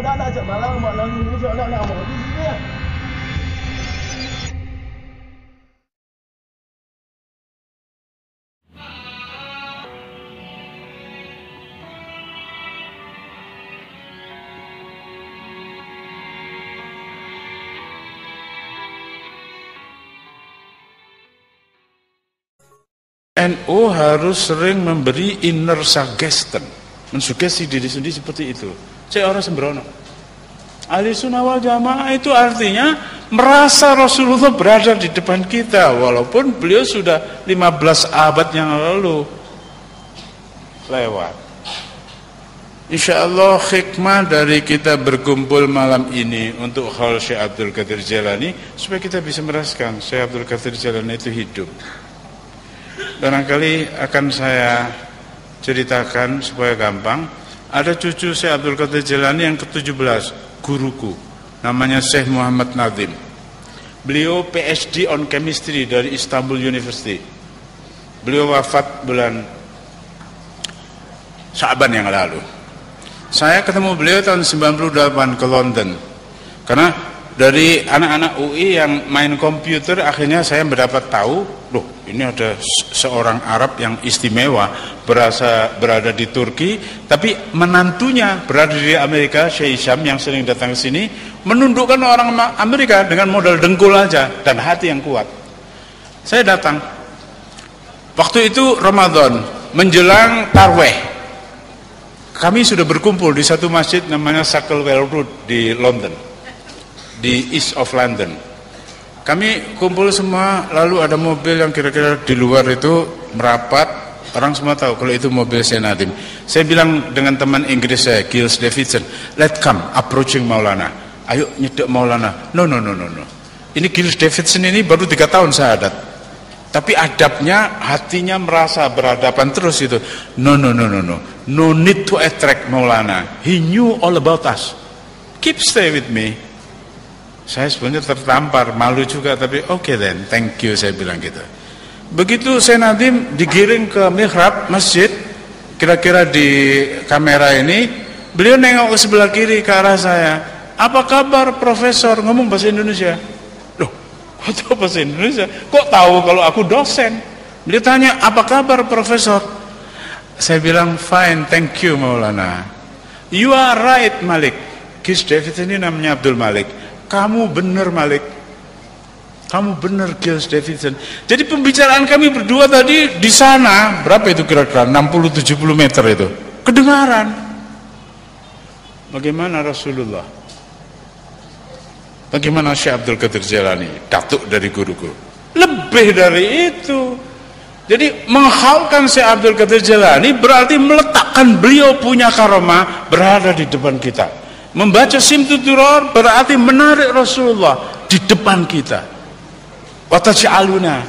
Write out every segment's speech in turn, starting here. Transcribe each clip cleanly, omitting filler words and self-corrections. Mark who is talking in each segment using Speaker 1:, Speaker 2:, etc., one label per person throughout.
Speaker 1: tak nak cak malam mak lalu ni cak nak mak di sini ya.
Speaker 2: NU harus sering memberi inner suggestion, mensugesti diri sendiri seperti itu. Saya orang sembrono. Ahli sunnah wal jamaah itu artinya merasa Rasulullah berada di depan kita, walaupun beliau sudah 15 abad yang lalu lewat. Insya Allah hikmah dari kita berkumpul malam ini untuk haul Syekh Abdul Qadir Jailani, supaya kita bisa merasakan Syekh Abdul Qadir Jailani itu hidup. Barangkali akan saya ceritakan supaya gampang. Ada cucu Syekh Abdul Qadir Jailani yang ke-17, guruku, namanya Syekh Muhammad Nazim. Beliau PhD on Chemistry dari Istanbul University. Beliau wafat bulan Sya'ban yang lalu. Saya ketemu beliau tahun 98 ke London. Karena dari anak-anak UI yang main komputer, akhirnya saya mendapat tahu, loh ini ada seorang Arab yang istimewa, berada di Turki, tapi menantunya berada di Amerika, Syekh Hisham yang sering datang ke sini, menundukkan orang Amerika dengan modal dengkul aja dan hati yang kuat. Saya datang. Waktu itu Ramadan, menjelang Tarweh. Kami sudah berkumpul di satu masjid namanya Sacklewell Road di London, di East of London. Kami kumpul semua, lalu ada mobil yang kira-kira di luar itu merapat. Orang semua tahu kalau itu mobil Syekh Nadim. Saya bilang dengan teman Inggris saya, Giles Davidson, let's come approaching Maulana. Ayo nyedek Maulana. No. Ini Giles Davidson ini baru 3 tahun syahadat, tapi adabnya, hatinya merasa berhadapan terus itu. No need to attract Maulana. He knew all about us. Keep stay with me. Saya sebenarnya tertampar, malu juga, tapi okay then, thank you, saya bilang gitu. Begitu Syekh Nadim digiring ke mihrab masjid, kira-kira di kamera ini, beliau nengok ke sebelah kiri ke arah saya. Apa kabar Profesor? Ngomong bahasa Indonesia. Loh, kok tahu bahasa Indonesia? Kok tahu kalau aku dosen? Beliau tanya, apa kabar Profesor? Saya bilang, fine, thank you Maulana. You are right Malik. Giles Davidson ini namanya Abdul Malik. Kamu benar Malik. Kamu benar Giles Davidson. Jadi pembicaraan kami berdua tadi di sana, berapa itu kira-kira? 60-70 meter itu. Kedengaran. Bagaimana Rasulullah? Bagaimana Syekh Abdul Qadir Jailani? Datuk dari guruku. Lebih dari itu. Jadi menghaulkan Syekh Abdul Qadir Jailani berarti meletakkan beliau punya karomah berada di depan kita. Membaca Simtuturor berarti menarik Rasulullah di depan kita. Wa taj'aluna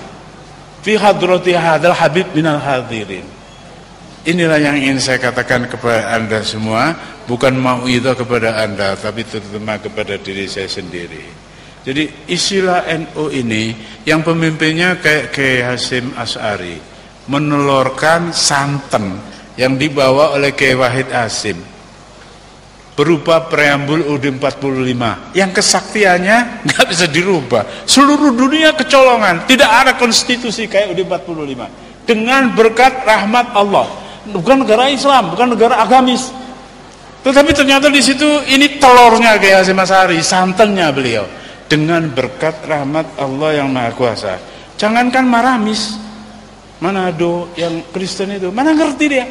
Speaker 2: fi hadrati hadzal habib minal hadirin. Inilah yang ingin saya katakan kepada Anda semua, bukan mauidhah kepada Anda, tapi terutama kepada diri saya sendiri. Jadi istilah NU ini yang pemimpinnya kayak Kiai Hasyim Asy'ari, menelurkan santen yang dibawa oleh Kiai Wahid Hasyim berupa preambul UUD 45 yang kesaktiannya nggak bisa dirubah. Seluruh dunia kecolongan, tidak ada konstitusi kayak UUD 45 dengan berkat rahmat Allah. Bukan negara Islam, bukan negara agamis, tetapi ternyata di situ ini telurnya Kiai Hasyim Asy'ari, santannya beliau, dengan berkat rahmat Allah yang Maha Kuasa. Jangankan Maramis, Manado yang Kristen itu, mana ngerti dia?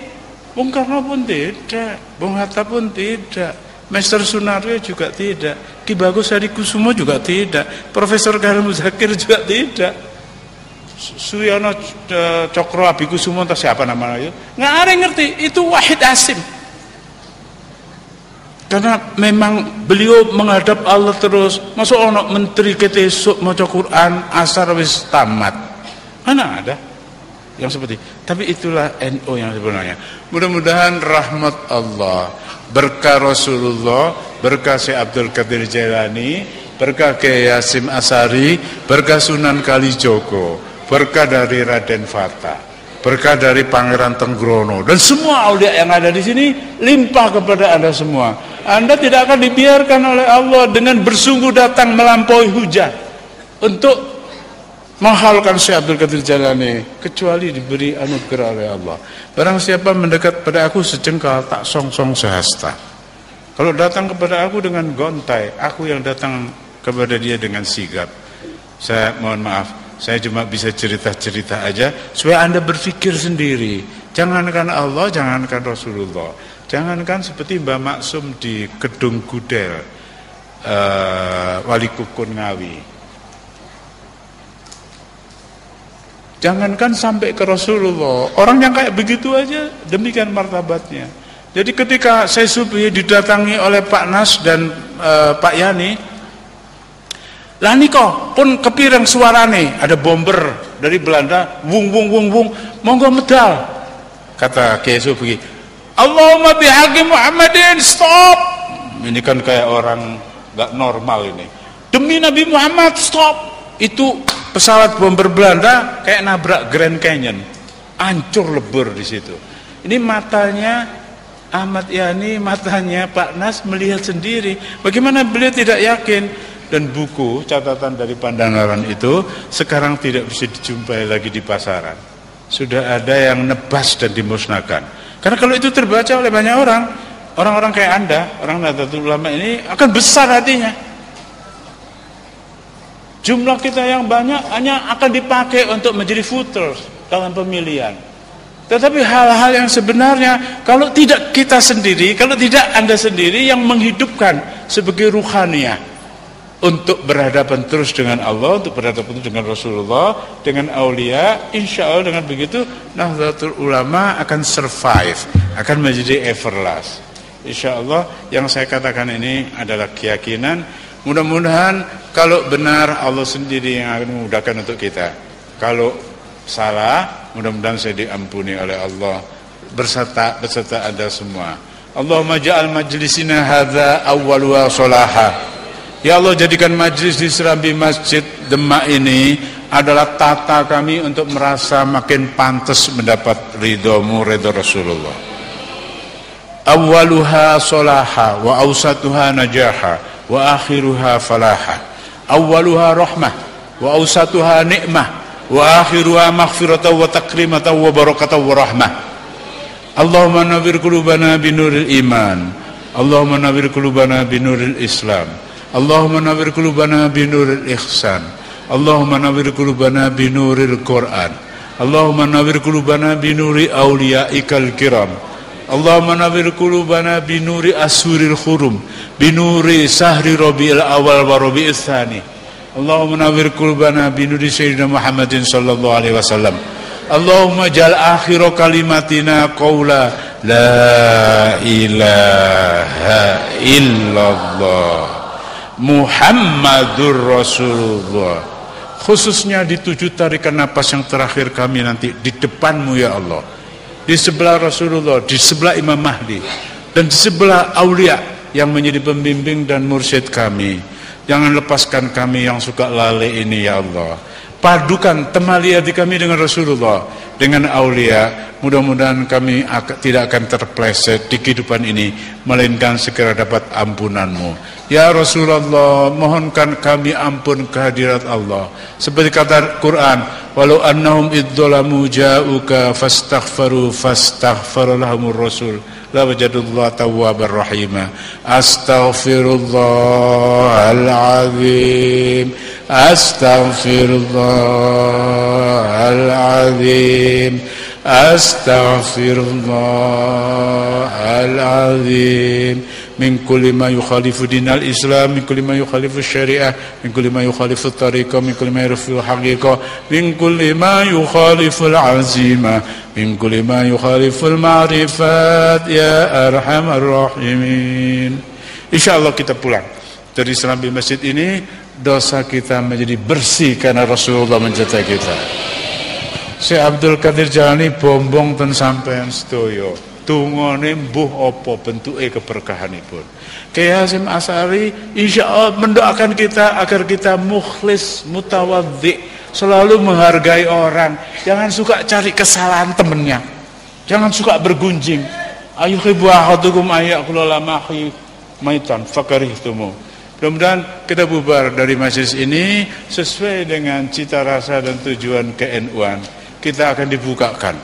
Speaker 2: Bung Karno pun tidak, Bung Hatta pun tidak, Master Sunaryo juga tidak, Ki Bagus Hadikusumo juga tidak, Profesor Karim Muzakir juga tidak, Suyono Cokro Abikusumo entah siapa namanya itu, nggak ada yang ngerti, itu Wahid Hasyim. Karena memang beliau menghadap Allah terus. Masuk ono menteri kita esok maca Quran asar wis tamat, mana ada yang seperti. Tapi itulah NU yang sebenarnya. Mudah-mudahan rahmat Allah, berkah Rasulullah, berkah Syekh Abdul Qadir Jailani, berkah Kiai Hasyim Asy'ari, berkah Sunan Kalijogo, berkah dari Raden Fata, berkah dari Pangeran Tenggrono, dan semua aulia yang ada di sini limpah kepada Anda semua. Anda tidak akan dibiarkan oleh Allah dengan bersungguh datang melampaui hujan untuk menghalalkan Syekh Abdul Qadir Jailani, kecuali diberi anugerah oleh Allah. Barang siapa mendekat pada aku sejengkal, tak song-song sehasta. Kalau datang kepada aku dengan gontai, aku yang datang kepada dia dengan sigap. Saya mohon maaf, saya cuma bisa cerita-cerita aja supaya Anda berpikir sendiri. Jangankan Allah, jangankan Rasulullah, jangankan seperti Mbah Maksum di Kedung Gudel, Wali Kukun Ngawi. Jangankan sampai ke Rasulullah, orang yang kayak begitu aja demikian martabatnya. Jadi ketika saya subuh didatangi oleh Pak Nas dan Pak Yani, lah niko pun kepireng suarane, ada bomber dari Belanda, wung wung wung wung, monggo medal. Kata Kiai Subuhi, Allahumma bihaqi Muhammadin, stop. Ini kan kayak orang gak normal ini. Demi Nabi Muhammad, stop. Itu pesawat bomber Belanda kayak nabrak Grand Canyon, hancur lebur di situ. Ini matanya Ahmad Yani, matanya Pak Nas melihat sendiri. Bagaimana beliau tidak yakin? Dan buku catatan dari Pandanaran itu sekarang tidak bisa dijumpai lagi di pasaran. Sudah ada yang nebas dan dimusnahkan. Karena kalau itu terbaca oleh banyak orang, orang-orang kayak Anda, orang Nahdlatul Ulama ini akan besar hatinya. Jumlah kita yang banyak hanya akan dipakai untuk menjadi voters dalam pemilihan. Tetapi hal-hal yang sebenarnya kalau tidak kita sendiri, kalau tidak Anda sendiri yang menghidupkan sebagai ruhaniyah untuk berhadapan terus dengan Allah, untuk berhadapan terus dengan Rasulullah, dengan aulia, insya Allah dengan begitu Nahdlatul Ulama akan survive, akan menjadi everlast. Insya Allah yang saya katakan ini adalah keyakinan. Mudah-mudahan kalau benar Allah sendiri yang akan memudahkan untuk kita. Kalau salah, mudah-mudahan saya diampuni oleh Allah beserta Anda semua. Allahumma ja'al majlisina hadza awwaluha sholaha. Ya Allah, jadikan majlis di Serambi Masjid Demak ini adalah tata kami untuk merasa makin pantas mendapat ridhomu, ridho Rasulullah. Awwaluha sholaha wa awsatuha najaha wa akhiruha falaha. Awwaluha rahmah wa awsatuha ni'mah wa akhiruha maghfiratan wa takrimatan wa barakatan wa rahmah. Allahumma nawwir qulubana binuril iman, Allahumma nawwir qulubana binuril Islam, Allahumma nawwir qulubana binuril ihsan, Allahumma nawwir qulubana binuril Quran, Allahumma nawwir qulubana binuri auliyaikal kiram, Allahumma nawwir qulubana binuri asuril khurum, binuri sahri rabiul awal wa rabiul tsani, Allahumma nawwir qulubana binuri sayyidina Muhammadin sallallahu alaihi wasallam, Allahumma jal akhir kalimatina qaula la ilaha illallah Muhammadur Rasulullah. Khususnya di 7 tarikan napas yang terakhir kami nanti di depanmu ya Allah, di sebelah Rasulullah, di sebelah Imam Mahdi, dan di sebelah aulia yang menjadi pembimbing dan mursyid kami. Jangan lepaskan kami yang suka lalai ini ya Allah. Padukan temali hati kami dengan Rasulullah, dengan aulia. Mudah-mudahan kami tidak akan terpleset di kehidupan ini, melainkan segera dapat ampunanmu. Ya Rasulullah, mohonkan kami ampun kehadirat Allah. Seperti kata Quran, walau annahum idzalamu ja'uka fastaghfaru lahumur rasul la wajadullah tawwabar rahima. Astaghfirullahaladzim, astaghfirullahaladzim, astaghfirullahaladzim. Min kulli ma yukhalifu dinal Islam, min kulli ma yukhalifu syariah, min kulli ma yukhalifu tariqah, min kulli ma yukhalifu haqiqah, min kulli ma yukhalifu al-azimah, min kulli ma yukhalifu al-ma'rifat ya arhamar rahimin. Insyaallah kita pulang dari Serambi Masjid ini, dosa kita menjadi bersih karena Rasulullah menjaga kita. Syekh Abdul Qadir Jailani bombong ten sampean sedaya. Tungone mbuh apa bentuke keberkahanipun. Kiai Hasyim Asy'ari insyaallah mendoakan kita agar kita mukhlis, mutawaddi, selalu menghargai orang. Jangan suka cari kesalahan temennya. Jangan suka bergunjing. Ayuhibbu ahadukum ayyakula lamahi maitan fakarihtumu. Mudah-mudahan kita bubar dari majelis ini sesuai dengan cita rasa dan tujuan ke-NU-an. Kita akan dibukakan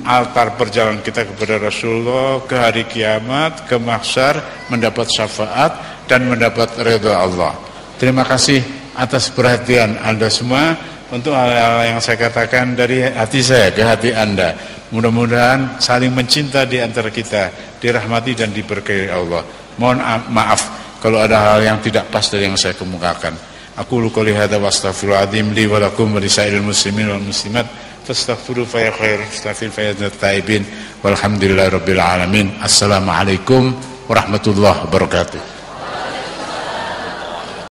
Speaker 2: altar perjalanan kita kepada Rasulullah, ke hari kiamat, ke mahsyar, mendapat syafaat dan mendapat ridha Allah. Terima kasih atas perhatian Anda semua untuk hal-hal yang saya katakan dari hati saya ke hati Anda. Mudah-mudahan saling mencinta di antara kita, dirahmati dan diberkahi Allah. Mohon maaf kalau ada hal yang tidak pas dari yang saya kemukakan. Aku qouli hadza wa astaghfirullahaladzim li wa lakum wa lisairil muslimin wal muslimat fastaghfiru fa ya khairul mustaghfir fa ya taibin walhamdulillahirabbil alamin. Assalamualaikum warahmatullahi wabarakatuh.